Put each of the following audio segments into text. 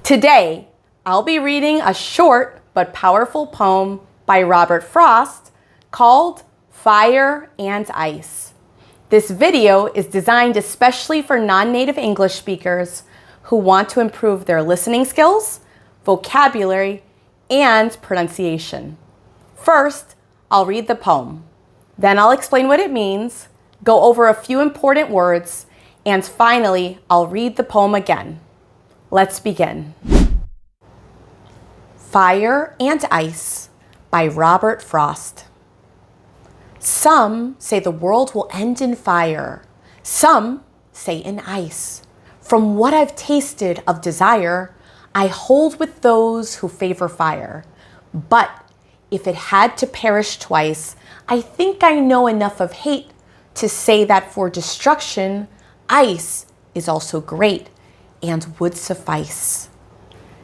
Today, I'll be reading a short but powerful poem by Robert Frost called Fire and Ice. This video is designed especially for non-native English speakers who want to improve their listening skills, vocabulary, and pronunciation. First, I'll read the poem. Then I'll explain what it means, go over a few important words, and finally, I'll read the poem again. Let's begin. Fire and Ice by Robert Frost. Some say the world will end in fire. Some say in ice. From what I've tasted of desire, I hold with those who favor fire. But if it had to perish twice, I think I know enough of hate to say that for destruction, ice is also great and would suffice.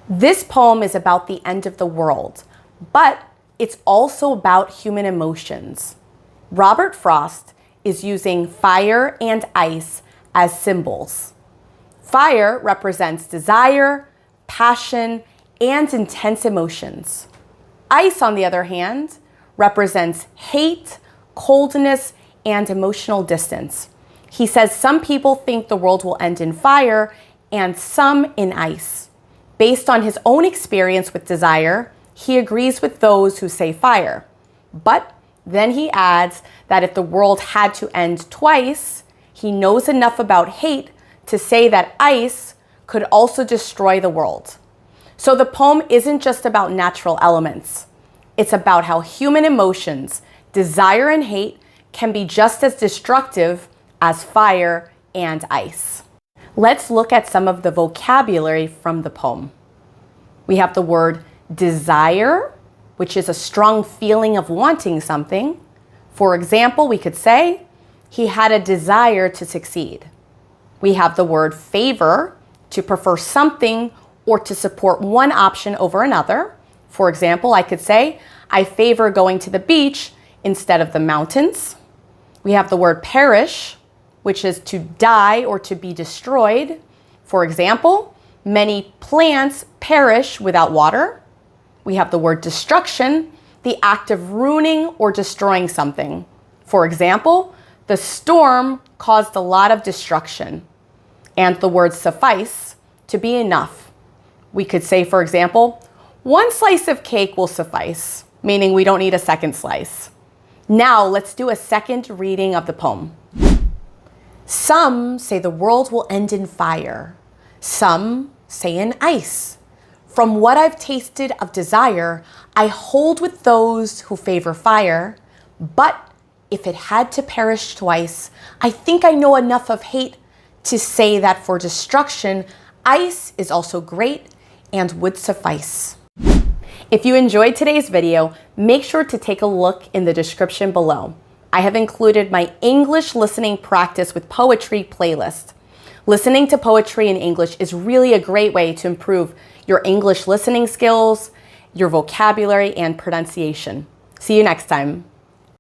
This poem is about the end of the world, but it's also about human emotions. Robert Frost is using fire and ice as symbols. Fire represents desire, passion, and intense emotions. Ice, on the other hand, represents hate, coldness, and emotional distance. He says some people think the world will end in fire and some in ice. Based on his own experience with desire, he agrees with those who say fire. But then he adds that if the world had to end twice, he knows enough about hate to say that ice could also destroy the world. So the poem isn't just about natural elements. It's about how human emotions, desire and hate, can be just as destructive as fire and ice. Let's look at some of the vocabulary from the poem. We have the word desire, which is a strong feeling of wanting something. For example, we could say, he had a desire to succeed. We have the word favor, to prefer something or to support one option over another. For example, I could say, I favor going to the beach instead of the mountains. We have the word perish, which is to die or to be destroyed. For example, many plants perish without water. We have the word destruction, the act of ruining or destroying something. For example, the storm caused a lot of destruction. And the word suffice, to be enough. We could say, for example, one slice of cake will suffice, meaning we don't need a second slice. Now let's do a second reading of the poem. Some say the world will end in fire. Some say in ice. From what I've tasted of desire, I hold with those who favor fire. But if it had to perish twice, I think I know enough of hate to say that for destruction, ice is also great and would suffice. If you enjoyed today's video, make sure to take a look in the description below. I have included my English listening practice with poetry playlist. Listening to poetry in English is really a great way to improve your English listening skills, your vocabulary, and pronunciation. See you next time.